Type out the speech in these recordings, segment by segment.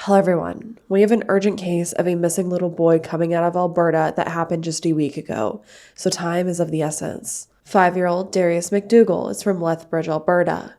Hello everyone. We have an urgent case of a missing little boy coming out of Alberta that happened just a week ago, so time is of the essence. 5-year-old Darius McDougall is from Lethbridge, Alberta,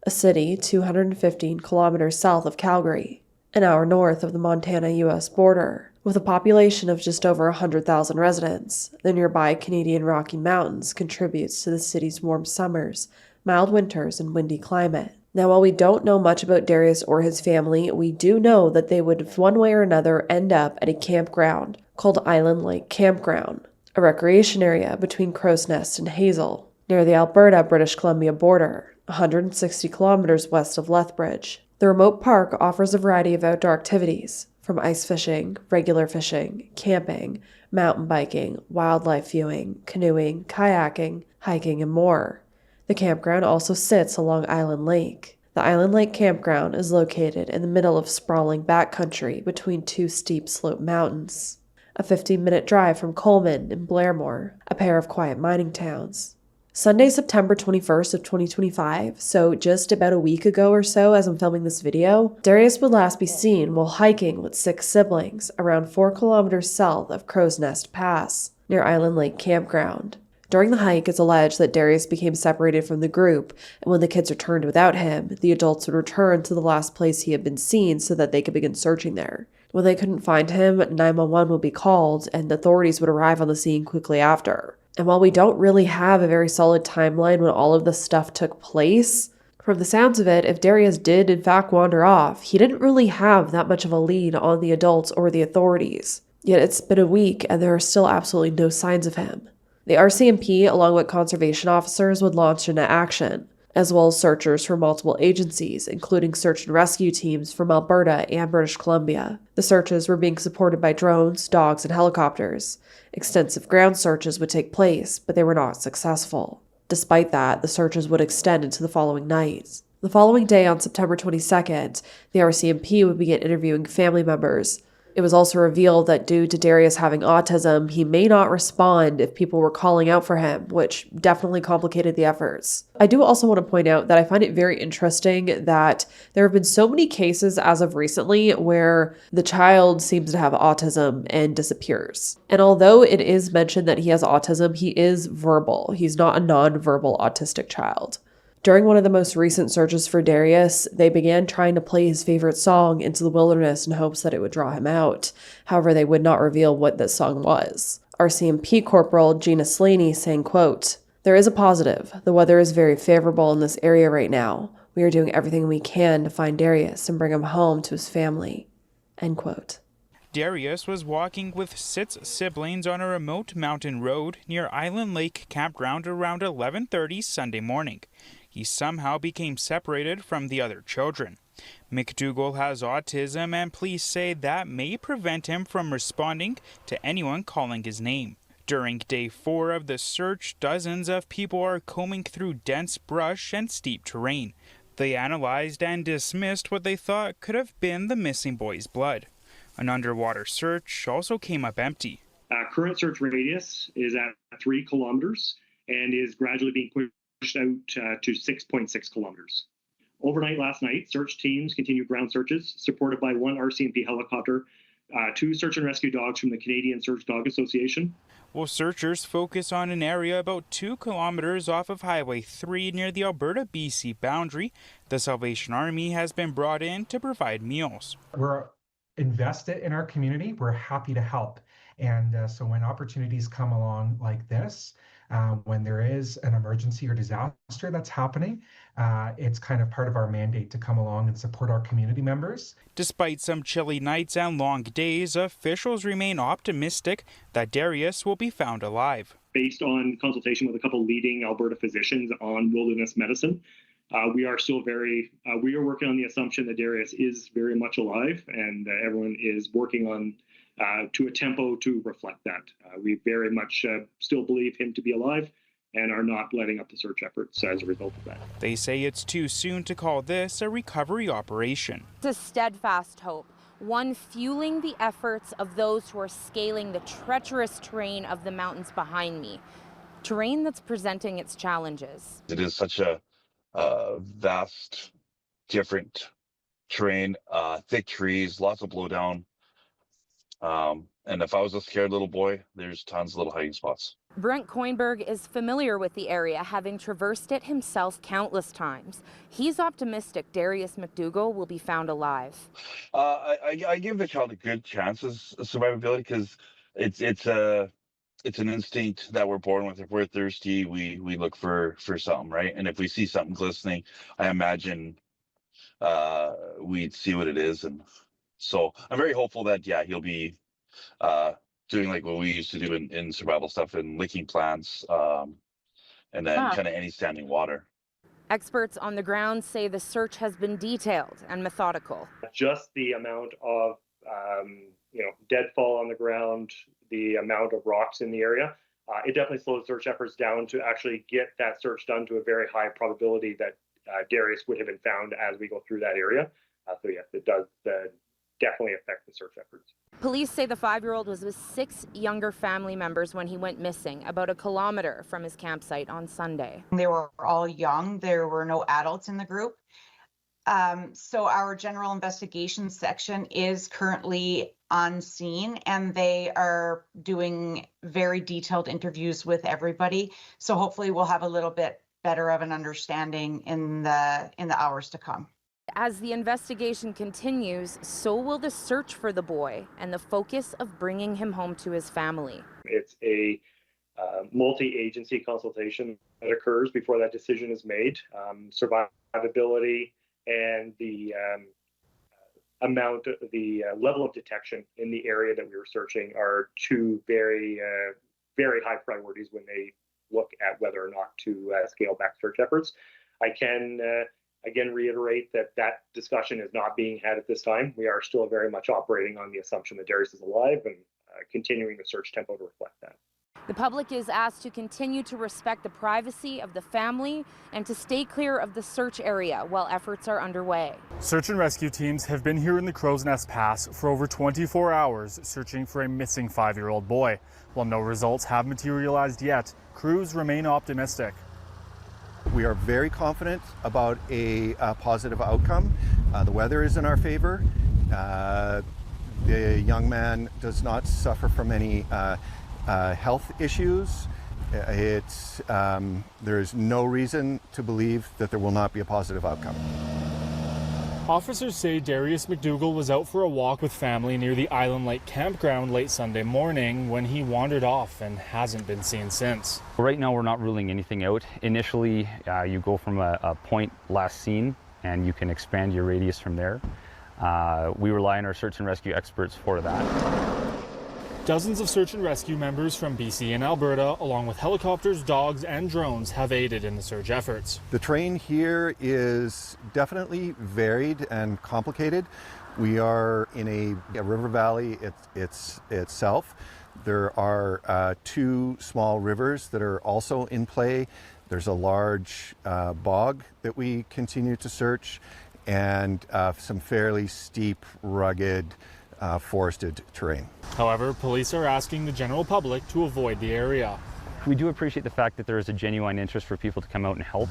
a city 215 kilometers south of Calgary, an hour north of the Montana-US border. With a population of just over 100,000 residents, the nearby Canadian Rocky Mountains contributes to the city's warm summers, mild winters, and windy climate. Now, while we don't know much about Darius or his family, we do know that they would, one way or another, end up at a campground called Island Lake Campground, a recreation area between Crow's Nest and Hazel, near the Alberta-British Columbia border, 160 kilometers west of Lethbridge. The remote park offers a variety of outdoor activities, from ice fishing, regular fishing, camping, mountain biking, wildlife viewing, canoeing, kayaking, hiking, and more. The campground also sits along Island Lake. The Island Lake Campground is located in the middle of sprawling backcountry between two steep slope mountains, a 15-minute drive from Coleman and Blairmore, a pair of quiet mining towns. Sunday, September 21st of 2025, so just about a week ago or so as I'm filming this video, Darius would last be seen while hiking with 6 siblings around 4 kilometers south of Crow's Nest Pass, near Island Lake Campground. During the hike, it's alleged that Darius became separated from the group, and when the kids returned without him, the adults would return to the last place he had been seen so that they could begin searching there. When they couldn't find him, 911 would be called, and authorities would arrive on the scene quickly after. And while we don't really have a very solid timeline when all of this stuff took place, from the sounds of it, if Darius did in fact wander off, he didn't really have that much of a lead on the adults or the authorities. Yet it's been a week, and there are still absolutely no signs of him. The RCMP, along with conservation officers, would launch into action, as well as searchers from multiple agencies, including search and rescue teams from Alberta and British Columbia. The searches were being supported by drones, dogs, and helicopters. Extensive ground searches would take place, but they were not successful. Despite that, the searches would extend into the following night. The following day, on September 22nd, the RCMP would begin interviewing family members. It was also revealed that due to Darius having autism, he may not respond if people were calling out for him, which definitely complicated the efforts. I do also want to point out that I find it very interesting that there have been so many cases as of recently where the child seems to have autism and disappears. And although it is mentioned that he has autism, he is verbal. He's not a non-verbal autistic child. During one of the most recent searches for Darius, they began trying to play his favorite song Into the Wilderness in hopes that it would draw him out. However, they would not reveal what this song was. RCMP Corporal Gina Slaney saying, quote, "There is a positive. The weather is very favorable in this area right now. We are doing everything we can to find Darius and bring him home to his family." End quote. Darius was walking with 6 siblings on a remote mountain road near Island Lake Campground around 11:30 Sunday morning. He somehow became separated from the other children. McDougall has autism, and police say that may prevent him from responding to anyone calling his name. During day 4 of the search, dozens of people are combing through dense brush and steep terrain. They analyzed and dismissed what they thought could have been the missing boy's blood. An underwater search also came up empty. Current search radius is at 3 kilometers and is gradually being pushed out to 6.6 kilometers. Overnight last night, search teams continued ground searches, supported by 1 RCMP helicopter, 2 search and rescue dogs from the Canadian Search Dog Association. Well, searchers focus on an area about 2 kilometers off of Highway 3 near the Alberta-BC boundary. The Salvation Army has been brought in to provide meals. We're invested in our community. We're happy to help. And so when opportunities come along like this, when there is an emergency or disaster that's happening, it's kind of part of our mandate to come along and support our community members. Despite some chilly nights and long days, officials remain optimistic that Darius will be found alive. Based on consultation with a couple leading Alberta physicians on wilderness medicine, we are working on the assumption that Darius is very much alive, and everyone is working on to a tempo to reflect that. We very much still believe him to be alive and are not letting up the search efforts as a result of that. They say it's too soon to call this a recovery operation. It's a steadfast hope, one fueling the efforts of those who are scaling the treacherous terrain of the mountains behind me. Terrain that's presenting its challenges. It is such a vast, different terrain, thick trees, lots of blowdown. And if I was a scared little boy, there's tons of little hiding spots. Brent Coinberg is familiar with the area, having traversed it himself countless times. He's optimistic Darius McDougall will be found alive. I give the child a good chance of survivability because it's an instinct that we're born with. If we're thirsty, we look for something, right? And if we see something glistening, I imagine we'd see what it is. And so I'm very hopeful that he'll be doing like what we used to do in survival stuff, and licking plants, and then kind of any standing water. Experts on the ground say the search has been detailed and methodical. Just the amount of deadfall on the ground, the amount of rocks in the area, it definitely slows search efforts down to actually get that search done to a very high probability that Darius would have been found as we go through that area. So yes, it does definitely affect the search efforts. Police say the 5-year-old was with 6 younger family members when he went missing, about a kilometer from his campsite on Sunday. They were all young. There were no adults in the group. So our general investigation section is currently on scene, and they are doing very detailed interviews with everybody. So hopefully we'll have a little bit better of an understanding in the hours to come. As the investigation continues, so will the search for the boy and the focus of bringing him home to his family. It's a multi-agency consultation that occurs before that decision is made. Survivability and the level of detection in the area that we were searching are two very high priorities when they look at whether or not to scale back search efforts. I can again reiterate that discussion is not being had at this time. We are still very much operating on the assumption that Darius is alive and continuing the search tempo to reflect that. The public is asked to continue to respect the privacy of the family and to stay clear of the search area while efforts are underway. Search and rescue teams have been here in the Crow's Nest Pass for over 24 hours searching for a missing 5-year-old boy. While no results have materialized yet, crews remain optimistic. We are very confident about a positive outcome. The weather is in our favor. The young man does not suffer from any health issues. There is no reason to believe that there will not be a positive outcome. Officers say Darius McDougall was out for a walk with family near the Island Lake Campground late Sunday morning when he wandered off and hasn't been seen since. Right now we're not ruling anything out. Initially, you go from a point last seen and you can expand your radius from there. We rely on our search and rescue experts for that. Dozens of search and rescue members from BC and Alberta, along with helicopters, dogs, and drones, have aided in the search efforts. The terrain here is definitely varied and complicated. We are in a river valley itself. There are 2 small rivers that are also in play. There's a large bog that we continue to search, and some fairly steep, rugged, forested terrain. However, police are asking the general public to avoid the area. We do appreciate the fact that there is a genuine interest for people to come out and help.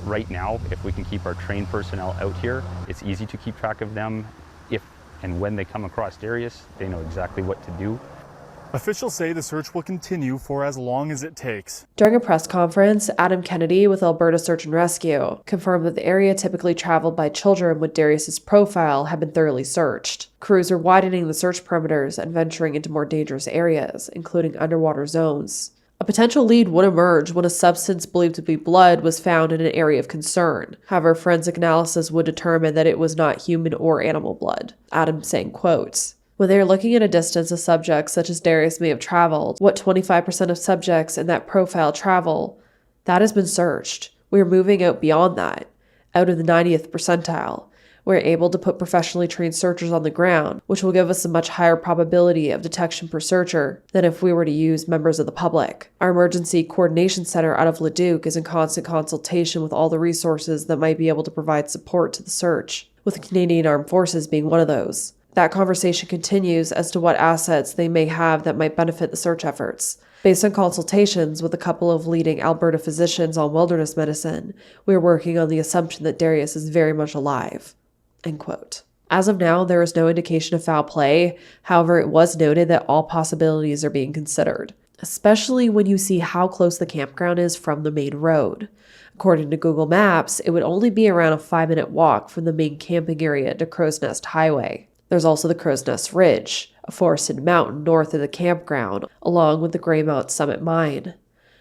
Right now, if we can keep our trained personnel out here, it's easy to keep track of them. If and when they come across Darius, they know exactly what to do. Officials say the search will continue for as long as it takes. During a press conference, Adam Kennedy with Alberta Search and Rescue confirmed that the area typically traveled by children with Darius's profile had been thoroughly searched. Crews are widening the search perimeters and venturing into more dangerous areas, including underwater zones. A potential lead would emerge when a substance believed to be blood was found in an area of concern. However, forensic analysis would determine that it was not human or animal blood. Adam saying, quotes, "When they are looking at a distance of subjects such as Darius may have traveled, what 25% of subjects in that profile travel, that has been searched. We are moving out beyond that, out of the 90th percentile. We're able to put professionally trained searchers on the ground, which will give us a much higher probability of detection per searcher than if we were to use members of the public. Our Emergency Coordination Center out of Leduc is in constant consultation with all the resources that might be able to provide support to the search, with the Canadian Armed Forces being one of those. That conversation continues as to what assets they may have that might benefit the search efforts. Based on consultations with a couple of leading Alberta physicians on wilderness medicine, we are working on the assumption that Darius is very much alive." End quote. As of now, there is no indication of foul play. However, it was noted that all possibilities are being considered, especially when you see how close the campground is from the main road. According to Google Maps, it would only be around a 5-minute walk from the main camping area to Crow's Nest Highway. There's also the Crow's Nest Ridge, a forested mountain north of the campground, along with the Greymount Summit Mine.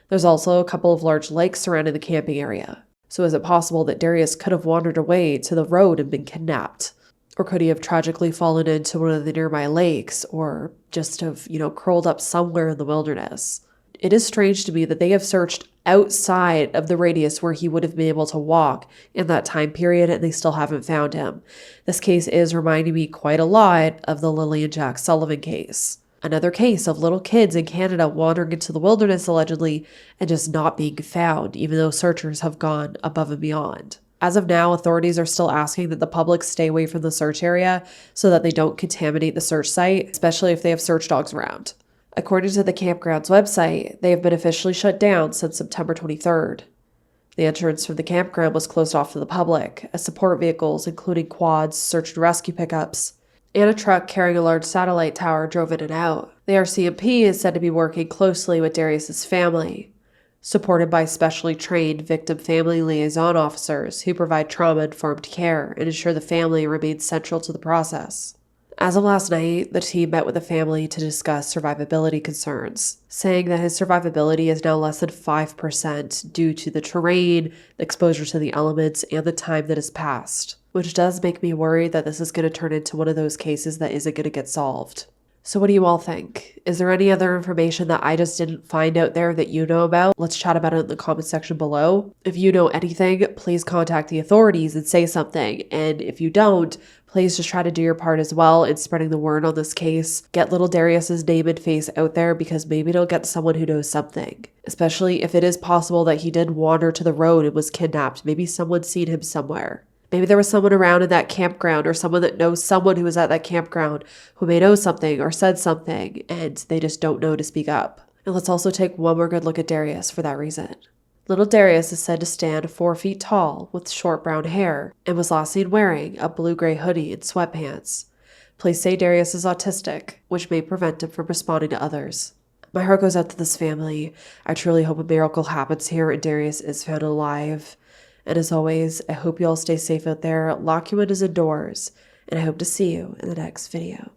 There's also a couple of large lakes surrounding the camping area. So is it possible that Darius could have wandered away to the road and been kidnapped? Or could he have tragically fallen into one of the nearby lakes, or just have, curled up somewhere in the wilderness? It is strange to me that they have searched outside of the radius where he would have been able to walk in that time period, and they still haven't found him. This case is reminding me quite a lot of the Lily and Jack Sullivan case. Another case of little kids in Canada wandering into the wilderness allegedly and just not being found, even though searchers have gone above and beyond. As of now, authorities are still asking that the public stay away from the search area so that they don't contaminate the search site, especially if they have search dogs around. According to the campground's website, they have been officially shut down since September 23rd. The entrance from the campground was closed off to the public, as support vehicles, including quads, search and rescue pickups, and a truck carrying a large satellite tower drove in and out. The RCMP is said to be working closely with Darius's family, supported by specially trained victim family liaison officers who provide trauma-informed care and ensure the family remains central to the process. As of last night, the team met with the family to discuss survivability concerns, saying that his survivability is now less than 5% due to the terrain, the exposure to the elements, and the time that has passed, which does make me worried that this is going to turn into one of those cases that isn't going to get solved. So what do you all think? Is there any other information that I just didn't find out there that you know about? Let's chat about it in the comment section below. If you know anything, please contact the authorities and say something. And if you don't, please just try to do your part as well in spreading the word on this case. Get little Darius's name and face out there, because maybe it'll get someone who knows something. Especially if it is possible that he did wander to the road and was kidnapped. Maybe someone's seen him somewhere. Maybe there was someone around in that campground, or someone that knows someone who was at that campground who may know something or said something, and they just don't know to speak up. And let's also take one more good look at Darius for that reason. Little Darius is said to stand 4 feet tall with short brown hair and was last seen wearing a blue-gray hoodie and sweatpants. Police say Darius is autistic, which may prevent him from responding to others. My heart goes out to this family. I truly hope a miracle happens here and Darius is found alive. And as always, I hope you all stay safe out there, lock your windows indoors, and I hope to see you in the next video.